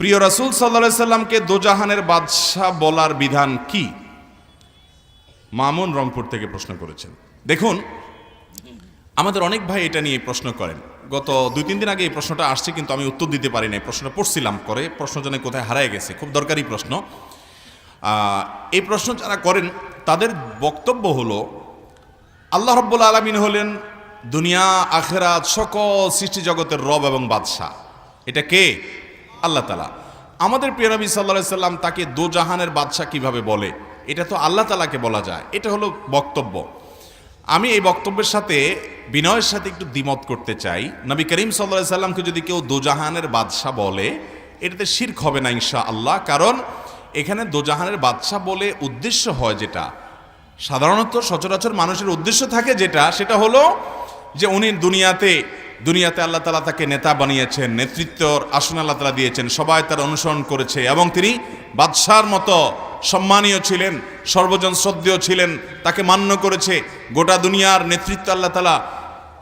প্রিয় রাসূল সাল্লাল্লাহু আলাইহি সাল্লামকে দোজাহানের বাদশা বলার বিধান কি? মামুন রংপুর থেকে প্রশ্ন করেছেন। দেখুন, আমাদের অনেক ভাই এটা নিয়ে প্রশ্ন করেন। গত 2-3 দিন আগে এই প্রশ্নটা আসছে, কিন্তু আমি উত্তর দিতে পারি নাই। প্রশ্নটা পড়ছিলাম, করে প্রশ্ন জন্য কোথায় হারায় গেছে। খুব দরকারি প্রশ্ন। এই প্রশ্ন যারা করেন তাদের বক্তব্য হলো, আল্লাহ রাব্বুল আলামিন হলেন দুনিয়া আখিরাত সকল সৃষ্টি জগতের রব এবং বাদশাহ। এটা কে? আল্লাহ তাআলা। আমাদের প্রিয় নবী সাল্লাল্লাহু আলাইহি সাল্লাম তাকে দোজাহানের বাদশাহ কিভাবে বলে? এটা তো আল্লাহ তাআলাকে বলা যায়। এটা হলো বক্তব্য। আমি এই বক্তব্যের সাথে বিনয়ের সাথে একটু দ্বিমত করতে চাই। নবী করিম সাল্লাল্লাহু আলাইহি সাল্লামকে যদি কেউ দোজাহানের বাদশাহ বলে, এটাতে শিরক হবে না ইনশাআল্লাহ। কারণ এখানে দোজাহানের বাদশাহ বলে উদ্দেশ্য হয় যেটা, সাধারণত সচরাচর মানুষের উদ্দেশ্য থাকে যেটা, সেটা হলো যে উনি দুনিয়াতে আল্লাহ তাআলা তাকে নেতা বানিয়েছেন, নেতৃত্বর আসন আল্লাহ তাআলা দিয়েছেন, সবাই তার অনুসরণ করেছে এবং তিনি বাদশার মতো সম্মানীয় ছিলেন, সর্বজন শ্রদ্ধেয় ছিলেন, তাকে মান্য করেছে। গোটা দুনিয়ার নেতৃত্ব আল্লাহ তাআলা,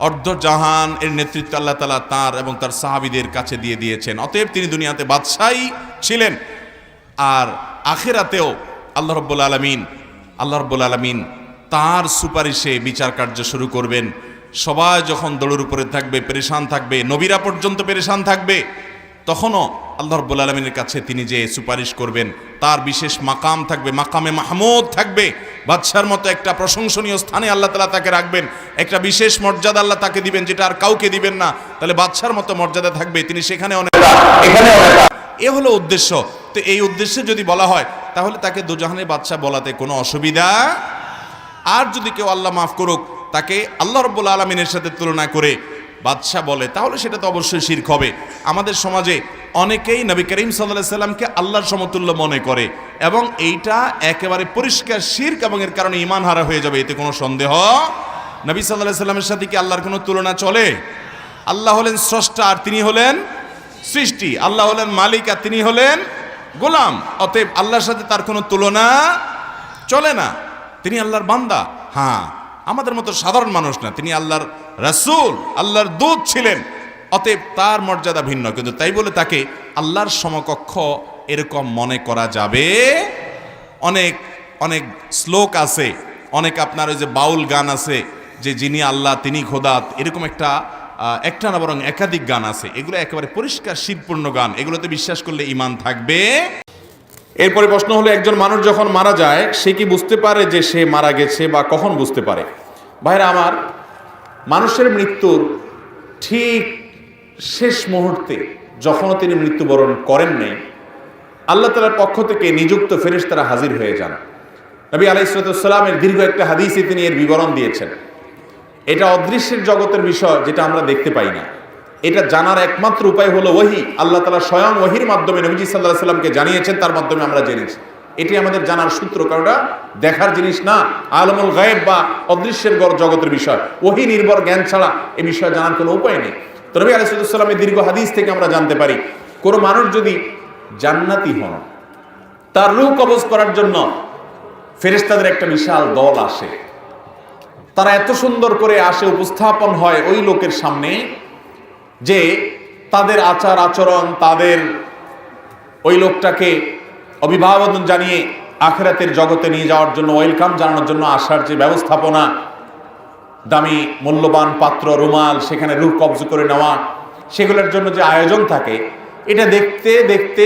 অর্ধজাহান এর নেতৃত্ব আল্লাহ তাআলা তার এবং তার সাহাবীদের কাছে দিয়ে দিয়েছেন। অতএব তিনি দুনিয়াতে বাদশাহই ছিলেন। আর আখিরাতেও আল্লাহ রাব্বুল আলামিন তার সুপারিশে বিচার কার্য শুরু করবেন। সবাই যখন দৌড়ের উপরে থাকবে, পেরেশান থাকবে, নবীরা পর্যন্ত পেরেশান থাকবে, তখনও আল্লাহ রাব্বুল আলামিনের কাছে তিনি যে সুপারিশ করবেন, তার বিশেষ মাকাম থাকবে, মাকামে মাহমুদ থাকবে। বাদশার মতো একটা প্রশংসনীয় স্থানে আল্লাহ তাআলা তাকে রাখবেন, একটা বিশেষ মর্যাদা আল্লাহ তাকে দিবেন যেটা আর কাউকে দিবেন না। তাহলে বাদশার মতো মর্যাদা থাকবে, তিনি সেখানে এ হলো উদ্দেশ্য। তো এই উদ্দেশ্যে যদি বলা হয় তাহলে তাকে দোজাহানের বাদশা বলাতে কোনো অসুবিধা। আর যদি কেউ আল্লাহ মাফ করুক তাকে আল্লাহ রাব্বুল আলামিনের সাথে তুলনা করে বাদশা বলে, তাহলে সেটা তো অবশ্যই শিরক হবে। আমাদের সমাজে অনেকেই নবী করিম সাল্লাল্লাহু আলাইহি সাল্লামকে আল্লাহর সমতুল্য মনে করে এবং এইটা একেবারে পরিষ্কার শিরক এবং এর কারণে ঈমান হারা হয়ে যাবে, এতে কোনো সন্দেহ। নবী সাল্লাল্লাহু আলাইহি সাল্লামের সাথে কি আল্লাহর কোনো তুলনা চলে? আল্লাহ হলেন স্রষ্টা আর তিনি হলেন সৃষ্টি, আল্লাহ হলেন মালিক আর তিনি হলেন গোলাম। অতএব আল্লাহর সাথে তার কোনো তুলনা চলে না। তিনি আল্লাহর বান্দা, হ্যাঁ, আমাদের মতো সাধারণ মানুষ না। তিনি আল্লাহর রাসূল, আল্লাহর দূত ছিলেন। অতএব তার মর্যাদা ভিন্ন, কিন্তু তাই বলে তাকে আল্লাহর সমকক্ষ এরকম মনে করা যাবে? অনেক অনেক শ্লোক আছে, অনেক আপনার ওই যে বাউল গান আছে যে যিনি আল্লাহ তিনি খোদা, এরকম একটা না বরং একাধিক গান আছে। এগুলো একেবারে পরিষ্কার শিরকপূর্ণ গান, এগুলোতে বিশ্বাস করলে ঈমান থাকবে। এরপরে প্রশ্ন হলো, একজন মানুষ যখন মারা যায় সে কি বুঝতে পারে যে সে মারা গেছে বা কখন বুঝতে পারে? ভাইরা আমার, মানুষের মৃত্যুর ঠিক শেষ মুহূর্তে যখনও তিনি মৃত্যুবরণ করেন নাই, আল্লাহ তাআলার পক্ষ থেকে নিযুক্ত ফেরেশতারা হাজির হয়ে যান। নবী আলাইহিস সালামের দীর্ঘ একটা হাদিসে তিনি এর বিবরণ দিয়েছেন। এটা অদৃশ্যের জগতের বিষয়, যেটা আমরা দেখতে পাই না। এটা জানার একমাত্র উপায় হলো ওহী। আল্লাহ তাআলা স্বয়ং ওহীর মাধ্যমে নবীজি সাল্লাল্লাহু আলাইহি সাল্লামকে জানিয়েছেন, তার মাধ্যমে আমরা জেনেছি। এটি আমাদের জানার সূত্র, কারণ এটা দেখার জিনিস না, আলমুল গায়েব বা অদৃশ্যের জগতের বিষয়। ওহী নির্ভর জ্ঞান ছাড়া এ বিষয়ে জানার কোনো উপায় নেই। তো নবী আলাইহিস সালামের দীর্ঘ হাদিস থেকে আমরা জানতে পারি, কোনো মানুষ যদি জান্নাতি হন, তার রূহ কবজ করার জন্য ফেরেশতাদের একটা বিশাল দল আসে। তারা এত সুন্দর করে আসে, উপস্থাপন হয় ওই লোকের সামনে যে তাদের আচার আচরণ, তাদের ওই লোকটাকে অভিবাদন জানিয়ে আখিরাতের জগতে নিয়ে যাওয়ার জন্য, ওয়েলকাম জানানোর জন্য আসার যে ব্যবস্থাপনা, দামি মূল্যবান পাত্র, রুমাল, সেখানে রূহ কবজ করে নেওয়া, সেগুলোর জন্য যে আয়োজন থাকে, এটা দেখতে দেখতে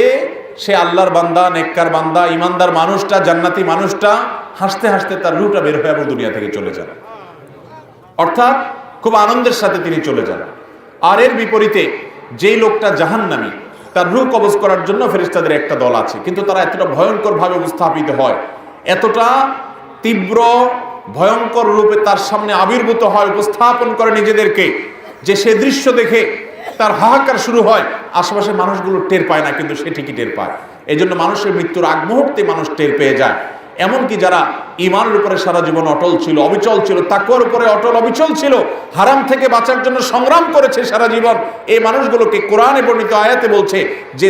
সে আল্লাহর বান্দা, নেককার বান্দা, ইমানদার মানুষটা, জান্নাতি মানুষটা হাসতে হাসতে তার রূহটা বের হয়ে আবার দুনিয়া থেকে চলে যান। অর্থাৎ খুব আনন্দের সাথে তিনি চলে যান। আর এর বিপরীতে যেই লোকটা জাহান্নামী, তার রূহ কবজ করার জন্য ফেরেশতাদের একটা দল আছে, কিন্তু তারা এতটা ভয়ঙ্কর ভাবে উপস্থাপিত হয়, এতটা তীব্র ভয়ঙ্কর রূপে তার সামনে আবির্ভূত হয়, উপস্থাপন করে নিজেদেরকে, যে সে দৃশ্য দেখে তার হাহাকার শুরু হয়। আশেপাশের মানুষগুলো টের পায় না, কিন্তু সে ঠিকই টের পায়। এই জন্য মানুষের মৃত্যুর আগ মুহূর্তে মানুষ টের পেয়ে যায়। এমনকি যারা ঈমানের উপরে সারা জীবন অটল ছিল, অবিচল ছিল, তাকওয়ার উপরে অটল অবিচল ছিল, হারাম থেকে বাঁচার জন্য সংগ্রাম করেছে সারা জীবন, এই মানুষগুলোকে কোরআনে বর্ণিত আয়াতে বলছে যে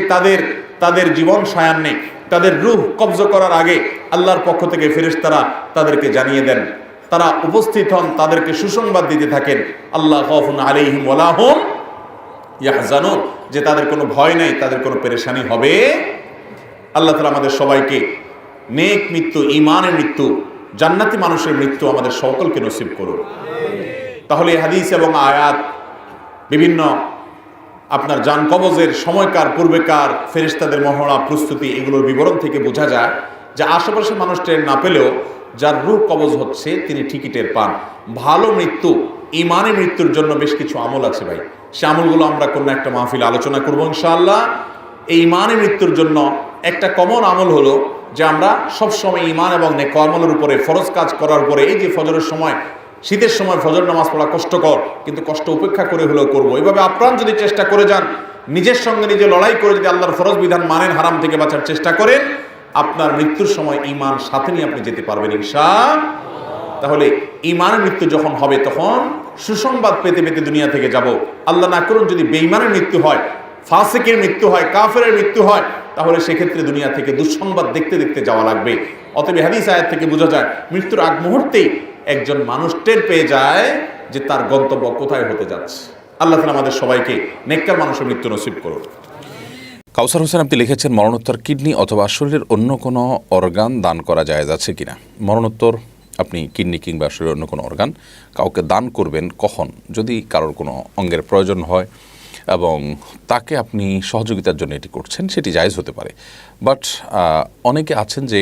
তাদের জীবন সায়ান্নে, তাদের রূহ কবজ করার আগে আল্লাহর পক্ষ থেকে ফেরেশতারা তাদেরকে জানিয়ে দেন, তারা উপস্থিত হন, তাদেরকে সুসংবাদ দিতে থাকেন, আল্লাহ খাউফুন আলাইহিম ওয়া লা হুম ইয়াহজানুন, যে তাদের কোনো ভয় নেই, তাদের কোনো পেরেশানি হবে। আল্লাহ তাআলা আমাদের সবাইকে নেক মৃত্যু, ঈমানের মৃত্যু, জান্নাতি মানুষের মৃত্যু আমাদের সকলকে নসিব করুন। তাহলে হাদিস এবং আয়াত, বিভিন্ন আপনার জান কবজের সময়কার পূর্বেকার ফেরেশতাদের মহড়া প্রস্তুতি, এগুলোর বিবরণ থেকে বোঝা যায় যে আশেপাশে মানুষ টের না পেলেও যার রূহ কবজ হচ্ছে তিনি ঠিকই টের পান। ভালো মৃত্যু, ঈমানে মৃত্যুর জন্য বেশ কিছু আমল আছে ভাই, সে আমলগুলো আমরা কোনো একটা মাহফিল আলোচনা করবো ইনশাআল্লাহ। এই ঈমানে মৃত্যুর জন্য একটা কমন আমল হলো যে আমরা সবসময় ঈমান এবং নেক আমলের উপরে, ফরজ কাজ করার উপরে, এই যে ফজরের সময়, শীতের সময় ফজর নামাজ পড়া কষ্টকর, কিন্তু কষ্ট উপেক্ষা করে হলেও করবো। এইভাবে আপ্রাণ যদি চেষ্টা করে যান, নিজের সঙ্গে নিজে লড়াই করে যদি আল্লাহর ফরজ বিধান মানেন, হারাম থেকে বাঁচার চেষ্টা করেন, আপনার মৃত্যুর সময় ঈমান সাথে নিয়ে আপনি যেতে পারবেন ইনশাআল্লাহ। তাহলে ঈমানের মৃত্যু যখন হবে তখন সুসংবাদ পেতে পেতে দুনিয়া থেকে যাব। আল্লাহ না করুন যদি বেঈমানের মৃত্যু হয়, ফাসিকের মৃত্যু হয়, কাফেরের মৃত্যু হয়, তাহলে সেক্ষেত্রে দুনিয়া থেকে দুঃসংবাদ দেখতে দেখতে যাওয়া লাগবে। অতএব হাদিস আয়াত থেকে বোঝা যায় মৃত্যুর আগ মুহূর্তেই একজন মানুষ টের পেয়ে যায় যে তার গন্তব্য কোথায় হতে যাচ্ছে। আল্লাহ তাআলা আমাদের সবাইকে নেককার মানুষের মৃত্যু নসিব করুন। কাউসার হোসেন, আপনি লিখেছেন মরণোত্তর কিডনি অথবা শরীরের অন্য কোনো অর্গান দান করা জায়েজ আছে কিনা। মরণোত্তর আপনি কিডনি কিংবা শরীরের অন্য কোনো অর্গান কাউকে দান করবেন কখন? যদি কারোর কোনো অঙ্গের প্রয়োজন হয় এবং তাকে আপনি সহযোগিতার জন্য এটি করছেন, সেটি জায়েজ হতে পারে। বাট অনেকে আছেন যে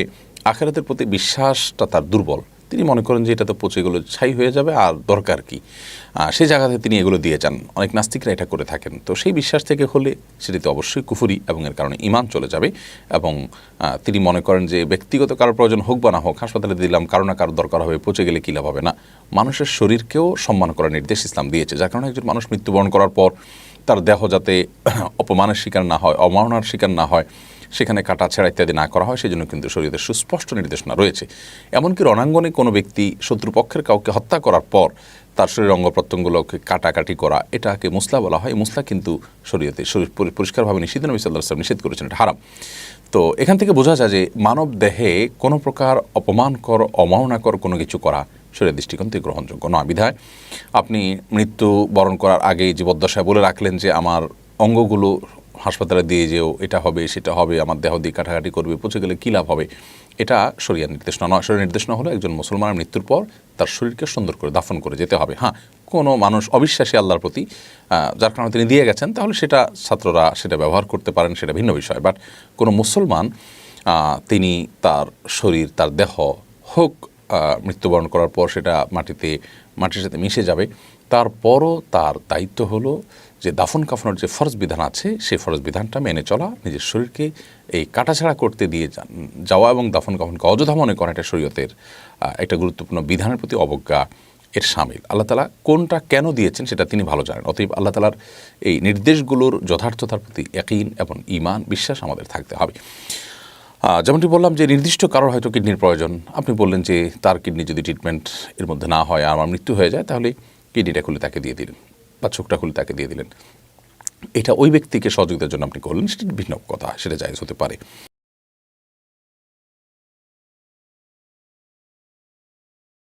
আখিরাতের প্রতি বিশ্বাসটা তার দুর্বল, তিনি মনে করেন যে এটা তো পচে এগুলো ছাই হয়ে যাবে আর দরকার কি, সেই জায়গাতে তিনি এগুলো দিয়ে যান। অনেক নাস্তিকরা এটা করে থাকেন। তো সেই বিশ্বাস থেকে হলে সেটিতে অবশ্যই কুফরি এবং এর কারণে ঈমান চলে যাবে। এবং তিনি মনে করেন যে ব্যক্তিগত কারোর প্রয়োজন হোক বা না হোক, হাসপাতালে দিলাম, কারো না কারো দরকার হবে, পচে গেলে কী লাভ হবে না। মানুষের শরীরকেও সম্মান করার নির্দেশ ইসলাম দিয়েছে, যার কারণে একজন মানুষ মৃত্যুবরণ করার পর তার দেহ যাতে অপমানের শিকার না হয়, অবমাননার শিকার না হয়, সেখানে কাটা ছেঁড়া ইত্যাদি না করা হয়, সেই জন্য কিন্তু শরীয়তের সুস্পষ্ট নির্দেশনা রয়েছে। এমনকি রণাঙ্গনে কোনো ব্যক্তি শত্রুপক্ষের কাউকে হত্যা করার পর তার শরীরের অঙ্গ প্রত্যঙ্গগুলোকে কাটাকাটি করা, এটাকে মুসলা বলা হয়। মুসলা কিন্তু শরীয়তে শরীর পরিষ্কারভাবে নিষিদ্ধ, নবী সাল্লাল্লাহু আলাইহি ওয়াসাল্লাম নিষেধ করেছেন, এটা হারাম। তো এখান থেকে বোঝা যায় যে মানব দেহে কোনো প্রকার অপমানকর, অমাননাকর কোনো কিছু করা শরীরের দৃষ্টিকোণ থেকে গ্রহণযোগ্য নয়। বিধায় আপনি মৃত্যু বরণ করার আগেই জীবদ্দশায় বলে রাখলেন যে আমার অঙ্গগুলো হাসপাতালে দিয়ে যেও, এটা হবে সেটা হবে, আমার দেহ দিয়ে কাটাকাটি করবে, পচে গেলে কী লাভ হবে, এটা শরীয়তের নির্দেশনা নয়। শরীরের নির্দেশনা হলো একজন মুসলমানের মৃত্যুর পর তার শরীরকে সুন্দর করে দাফন করে যেতে হবে। হ্যাঁ, কোনো মানুষ অবিশ্বাসী আল্লাহর প্রতি, যার কারণে তিনি দিয়ে গেছেন, তাহলে সেটা ছাত্ররা সেটা ব্যবহার করতে পারেন, সেটা ভিন্ন বিষয়। বাট কোনো মুসলমান তিনি তার শরীর, তার দেহ হোক মৃত্যুবরণ করার পর সেটা মাটির সাথে মিশে যাবে, তারপরও তার দায়িত্ব হলো যে দাফন কাফনের যে ফরজ বিধান আছে সেই ফরজ বিধানটা মেনে চলা, নিজের শরীরকে এই কাটাছাড়া করতে দিয়ে যাওয়া এবং দাফন কাফনকে অযথা মনে করা, এটা শরীয়তের একটা গুরুত্বপূর্ণ বিধানের প্রতি অবজ্ঞা এর শামিল। আল্লাহ তাআলা কোনটা কেন দিয়েছেন সেটা তিনি ভালো জানেন। অতএব আল্লাহ তাআলার এই নির্দেশগুলোর যথার্থতার প্রতি ইয়াকিন এবং ঈমান, বিশ্বাস আমাদের থাকতে হবে। যেমনটি বললাম যে নির্দিষ্ট কারোর হয়তো কিডনির প্রয়োজন, আপনি বললেন যে তার কিডনি যদি ট্রিটমেন্ট এর মধ্যে না হয় আর আমার মৃত্যু হয়ে যায়, তাহলে কিডনিটা খুলে তাকে দিয়ে দিলেন বা চোখটা খুলে তাকে দিয়ে দিলেন। এটা ওই ব্যক্তিকে সহযোগিতার জন্য আপনি করলেন, সেটা ভিন্ন কথা, সেটা জায়েজ হতে পারে।